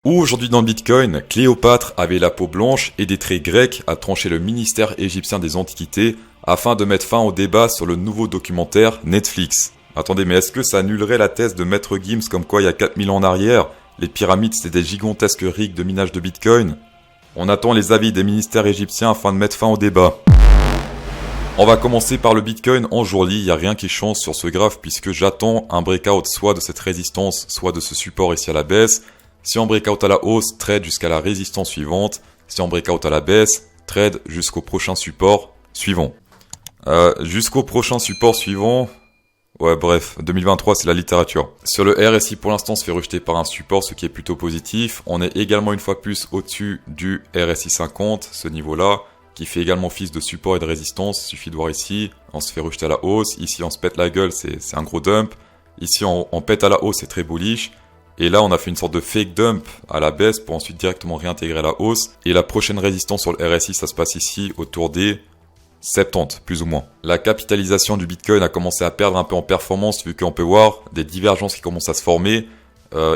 Aujourd'hui dans le Bitcoin, Cléopâtre avait la peau blanche et des traits grecs a tranché le ministère égyptien des Antiquités afin de mettre fin au débat sur le nouveau documentaire Netflix. Attendez, mais est-ce que ça annulerait la thèse de Maître Gims comme quoi il y a 4000 ans en arrière, les pyramides c'était des gigantesques rigs de minage de Bitcoin? On attend les avis des ministères égyptiens afin de mettre fin au débat. On va commencer par le Bitcoin en jour-lit, il n'y a rien qui change sur ce graphe puisque j'attends un breakout soit de cette résistance, soit de ce support ici à la baisse. Si on breakout à la hausse, trade jusqu'à la résistance suivante. Si on breakout à la baisse, trade jusqu'au prochain support suivant. Jusqu'au prochain support suivant... Ouais, bref, 2023, c'est la littérature. Sur le RSI, pour l'instant, on se fait rejeter par un support, ce qui est plutôt positif. On est également une fois plus au-dessus du RSI 50, ce niveau-là, qui fait également office de support et de résistance. Il suffit de voir ici, on se fait rejeter à la hausse. Ici, on se pète la gueule, c'est un gros dump. Ici, on pète à la hausse, c'est très bullish. Et là, on a fait une sorte de fake dump à la baisse pour ensuite directement réintégrer à la hausse. Et la prochaine résistance sur le RSI, ça se passe ici autour des 70, plus ou moins. La capitalisation du Bitcoin a commencé à perdre un peu en performance vu qu'on peut voir des divergences qui commencent à se former.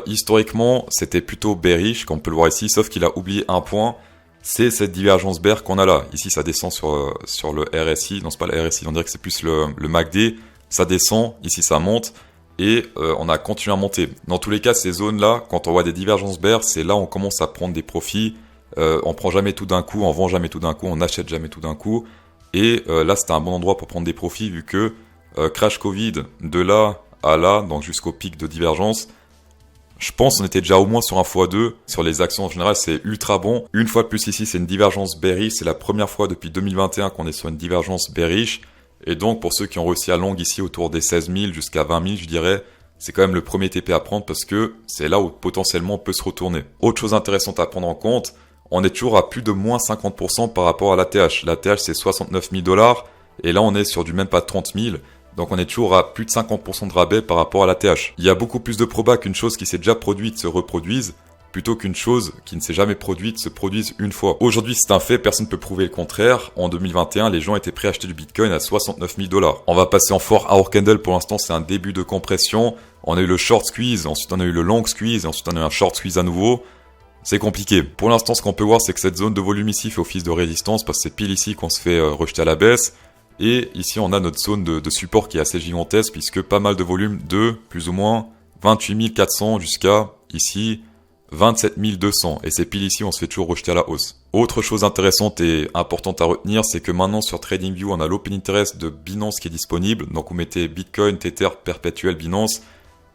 Historiquement, c'était plutôt bearish, comme on peut le voir ici, sauf qu'il a oublié un point. C'est cette divergence bear qu'on a là. Ici, ça descend sur le RSI. Non, c'est pas le RSI, on dirait que c'est plus le MACD. Ça descend, ici ça monte. Et on a continué à monter. Dans tous les cas, ces zones-là, quand on voit des divergences bear, c'est là où on commence à prendre des profits. On prend jamais tout d'un coup, on vend jamais tout d'un coup, on n'achète jamais tout d'un coup. Et là, c'était un bon endroit pour prendre des profits vu que crash Covid, de là à là, donc jusqu'au pic de divergence, je pense qu'on était déjà au moins sur un x2. Sur les actions en général, c'est ultra bon. Une fois de plus ici, c'est une divergence bearish. C'est la première fois depuis 2021 qu'on est sur une divergence bearish. Et donc, pour ceux qui ont réussi à long ici autour des 16 000 jusqu'à 20 000, je dirais, c'est quand même le premier TP à prendre parce que c'est là où potentiellement on peut se retourner. Autre chose intéressante à prendre en compte, on est toujours à plus de moins 50% par rapport à l'ATH. L'ATH, c'est 69 000 $. Et là, on est sur du même pas 30 000. Donc, on est toujours à plus de 50% de rabais par rapport à l'ATH. Il y a beaucoup plus de probas qu'une chose qui s'est déjà produite se reproduise, plutôt qu'une chose qui ne s'est jamais produite se produise une fois. Aujourd'hui, c'est un fait, personne ne peut prouver le contraire. En 2021, les gens étaient prêts à acheter du Bitcoin à 69 000 $. On va passer en fort hour candle. Pour l'instant, c'est un début de compression. On a eu le short squeeze, ensuite on a eu le long squeeze, et ensuite on a eu un short squeeze à nouveau. C'est compliqué. Pour l'instant, ce qu'on peut voir, c'est que cette zone de volume ici fait office de résistance parce que c'est pile ici qu'on se fait rejeter à la baisse. Et ici, on a notre zone de support qui est assez gigantesque puisque pas mal de volume de plus ou moins 28 400 jusqu'à ici 27 200. Et c'est pile ici, on se fait toujours rejeter à la hausse. Autre chose intéressante et importante à retenir, c'est que maintenant sur TradingView, on a l'open interest de Binance qui est disponible. Donc vous mettez Bitcoin, Tether, perpétuel, Binance.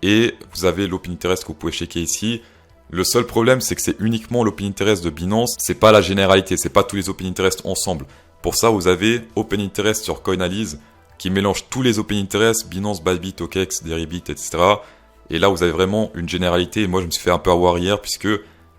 Et vous avez l'open interest que vous pouvez checker ici. Le seul problème, c'est que c'est uniquement l'open interest de Binance. C'est pas la généralité, c'est pas tous les open interest ensemble. Pour ça, vous avez open interest sur CoinAlyse qui mélange tous les open interest, Binance, Bybit, OKEx, Deribit, etc. Et là, vous avez vraiment une généralité. Et moi, je me suis fait un peu avoir hier puisque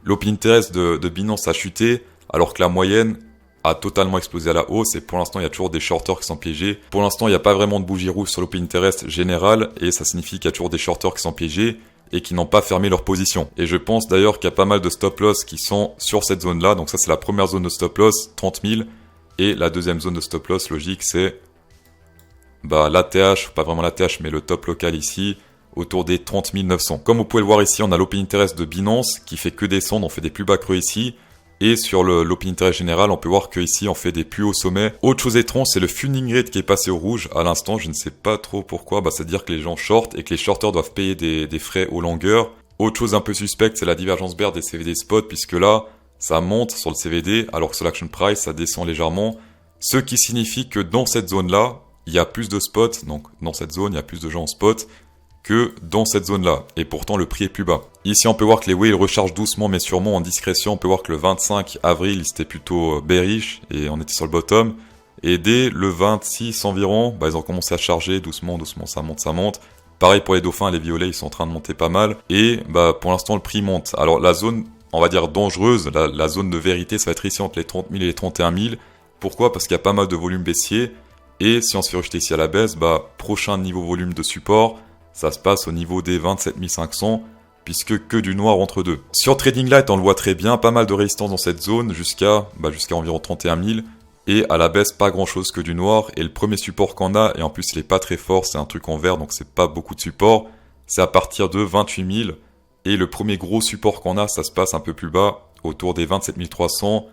l'open interest de Binance a chuté alors que la moyenne a totalement explosé à la hausse. Et pour l'instant, il y a toujours des shorters qui sont piégés. Pour l'instant, il n'y a pas vraiment de bougie rouge sur l'open interest général. Et ça signifie qu'il y a toujours des shorters qui sont piégés et qui n'ont pas fermé leur position. Et je pense d'ailleurs qu'il y a pas mal de stop loss qui sont sur cette zone-là. Donc ça, c'est la première zone de stop loss, 30 000. Et la deuxième zone de stop loss logique, c'est l'ATH, pas vraiment l'ATH, mais le top local ici, autour des 30 900. Comme vous pouvez le voir ici, on a l'open interest de Binance qui fait que descendre, on fait des plus bas creux ici. Et sur l'open interest général, on peut voir qu'ici, on fait des plus hauts sommets. Autre chose étrange, c'est le funding rate qui est passé au rouge à l'instant. Je ne sais pas trop pourquoi. C'est-à-dire que les gens shortent et que les shorters doivent payer des frais aux longueurs. Autre chose un peu suspecte, c'est la divergence bear des CVD spot, puisque là, ça monte sur le CVD, alors que sur l'action price, ça descend légèrement. Ce qui signifie que dans cette zone-là, il y a plus de spots. Donc, dans cette zone, il y a plus de gens en spot que dans cette zone-là. Et pourtant, le prix est plus bas. Ici, on peut voir que les whales rechargent doucement, mais sûrement en discrétion. On peut voir que le 25 avril, c'était plutôt bearish et on était sur le bottom. Et dès le 26 environ, ils ont commencé à charger doucement, doucement, ça monte, ça monte. Pareil pour les dauphins, les violets, ils sont en train de monter pas mal. Et pour l'instant, le prix monte. Alors, la zone, on va dire dangereuse, la zone de vérité, ça va être ici entre les 30 000 et les 31 000. Pourquoi? Parce qu'il y a pas mal de volume baissier. Et si on se fait rejeter ici à la baisse, prochain niveau volume de support, ça se passe au niveau des 27 500, puisque que du noir entre deux. Sur Trading Light, on le voit très bien, pas mal de résistance dans cette zone, jusqu'à environ 31 000. Et à la baisse, pas grand chose que du noir. Et le premier support qu'on a, et en plus il est pas très fort, c'est un truc en vert, donc c'est pas beaucoup de support. C'est à partir de 28 000. Et le premier gros support qu'on a, ça se passe un peu plus bas, autour des 27 300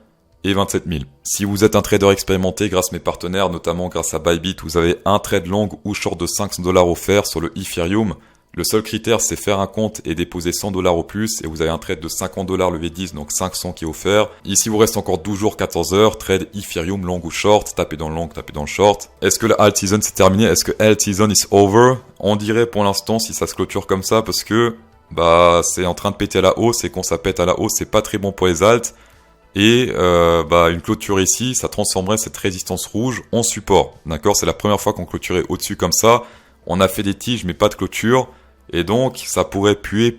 et 27 000. Si vous êtes un trader expérimenté, grâce à mes partenaires, notamment grâce à Bybit, vous avez un trade long ou short de 500 $ offert sur le Ethereum. Le seul critère, c'est faire un compte et déposer 100 $ au plus, et vous avez un trade de 50 $ le V10, donc 500 qui est offert. Ici, vous reste encore 12 jours, 14 heures, trade Ethereum long ou short, tapez dans le long, tapez dans le short. Est-ce que la alt season c'est terminé? Est-ce que alt season is over? On dirait pour l'instant si ça se clôture comme ça, parce que c'est en train de péter à la hausse, et quand ça pète à la hausse, c'est pas très bon pour les alts. Et une clôture ici, ça transformerait cette résistance rouge en support. D'accord, c'est la première fois qu'on clôturait au-dessus comme ça. On a fait des tiges, mais pas de clôture. Et donc, ça pourrait puer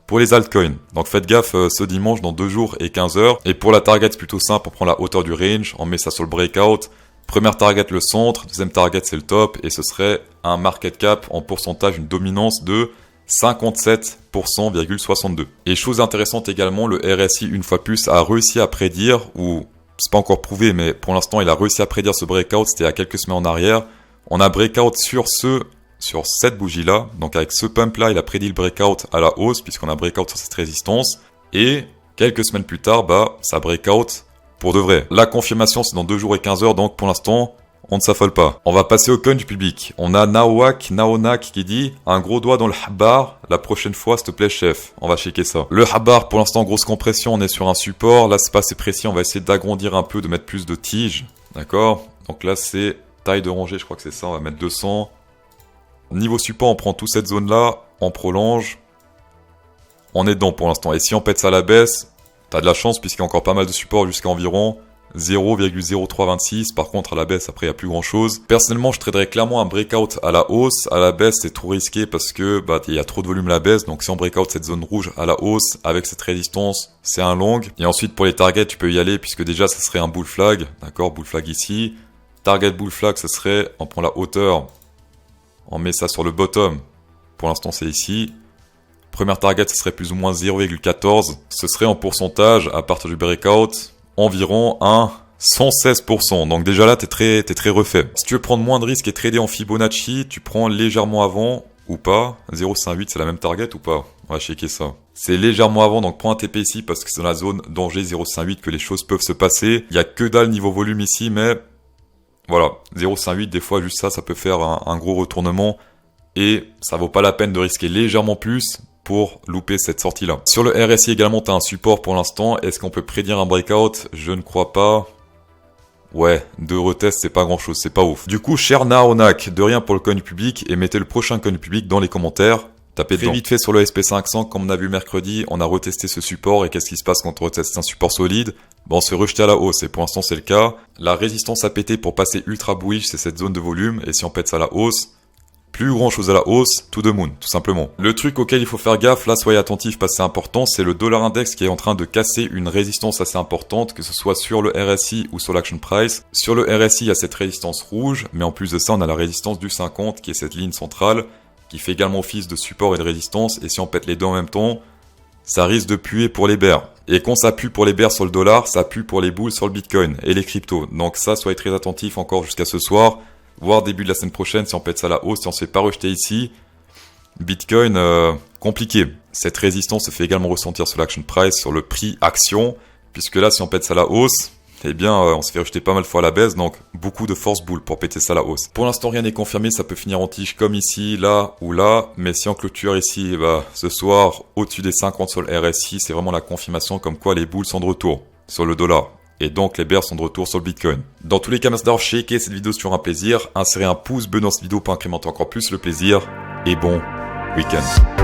pour les altcoins. Donc faites gaffe ce dimanche dans 2 jours et 15 heures. Et pour la target, c'est plutôt simple. On prend la hauteur du range, on met ça sur le breakout. Première target, le centre. Deuxième target, c'est le top. Et ce serait un market cap en pourcentage, une dominance de 57,62%. Et chose intéressante également, le RSI, une fois plus, a réussi à prédire, ou c'est pas encore prouvé, mais pour l'instant, il a réussi à prédire ce breakout. C'était il y a quelques semaines en arrière. On a breakout sur cette bougie-là. Donc avec ce pump-là, il a prédit le breakout à la hausse, puisqu'on a breakout sur cette résistance. Et quelques semaines plus tard, ça breakout pour de vrai. La confirmation, c'est dans 2 jours et 15 heures, donc pour l'instant, on ne s'affole pas. On va passer au coin du public. On a Naonak qui dit « Un gros doigt dans le habar, la prochaine fois, s'il te plaît, chef. » On va checker ça. Le habar, pour l'instant, grosse compression, on est sur un support. Là, c'est pas assez précis, on va essayer d'agrandir un peu, de mettre plus de tiges. D'accord? Donc là, c'est taille de rangée, je crois que c'est ça, on va mettre 200. Niveau support, on prend toute cette zone-là, on prolonge. On est dedans pour l'instant. Et si on pète ça à la baisse, t'as de la chance puisqu'il y a encore pas mal de support jusqu'à environ 0,0326. Par contre, à la baisse, après, il n'y a plus grand-chose. Personnellement, je traderais clairement un breakout à la hausse. À la baisse, c'est trop risqué parce que il y a trop de volume à la baisse. Donc, si on breakout cette zone rouge à la hausse avec cette résistance, c'est un long. Et ensuite, pour les targets, tu peux y aller puisque déjà, ça serait un bull flag. D'accord, bull flag ici. Target bull flag, ça serait, on prend la hauteur, on met ça sur le bottom. Pour l'instant, c'est ici. Première target, ce serait plus ou moins 0,14. Ce serait en pourcentage, à partir du breakout, environ un 116%. Donc déjà là, t'es très refait. Si tu veux prendre moins de risques et trader en Fibonacci, tu prends légèrement avant ou pas. 0,58, c'est la même target ou pas? On va checker ça. C'est légèrement avant, donc prends un TP ici parce que c'est dans la zone danger 0,58 que les choses peuvent se passer. Il y a que dalle niveau volume ici, mais voilà, 0,58, des fois juste ça peut faire un gros retournement et ça vaut pas la peine de risquer légèrement plus pour louper cette sortie-là. Sur le RSI également, tu as un support pour l'instant. Est-ce qu'on peut prédire un breakout? Je ne crois pas. Ouais, 2 retests, c'est pas grand-chose, c'est pas ouf. Du coup, cher Naonak, de rien pour le coin du public et mettez le prochain coin du public dans les commentaires. Tapez très vite fait sur le SP500, comme on a vu mercredi, on a retesté ce support et qu'est-ce qui se passe quand on reteste un support solide? On se rejeté à la hausse et pour l'instant c'est le cas. La résistance à péter pour passer ultra bullish, c'est cette zone de volume et si on pète ça à la hausse, plus grand chose à la hausse, to the moon, tout simplement. Le truc auquel il faut faire gaffe, là soyez attentifs parce que c'est important, c'est le dollar index qui est en train de casser une résistance assez importante, que ce soit sur le RSI ou sur l'action price. Sur le RSI, il y a cette résistance rouge, mais en plus de ça, on a la résistance du 50 qui est cette ligne centrale, qui fait également office de support et de résistance, et si on pète les deux en même temps, ça risque de puer pour les bears. Et quand ça pue pour les bears sur le dollar, ça pue pour les bulls sur le bitcoin et les cryptos. Donc ça, soyez très attentifs encore jusqu'à ce soir, voire début de la semaine prochaine, si on pète ça à la hausse, si on se fait pas rejeter ici. Bitcoin, compliqué. Cette résistance se fait également ressentir sur l'action price, sur le prix action, puisque là, si on pète ça à la hausse, eh bien, on se fait rejeter pas mal de fois à la baisse, donc beaucoup de force bull pour péter ça à la hausse. Pour l'instant, rien n'est confirmé, ça peut finir en tige comme ici, là ou là, mais si on clôture ici, ce soir, au-dessus des 50 sur le RSI, c'est vraiment la confirmation comme quoi les bulls sont de retour sur le dollar. Et donc les bears sont de retour sur le bitcoin. Dans tous les cas, merci d'avoir checké cette vidéo, c'est toujours un plaisir. Insérez un pouce bleu dans cette vidéo pour incrémenter encore plus le plaisir. Et bon week-end.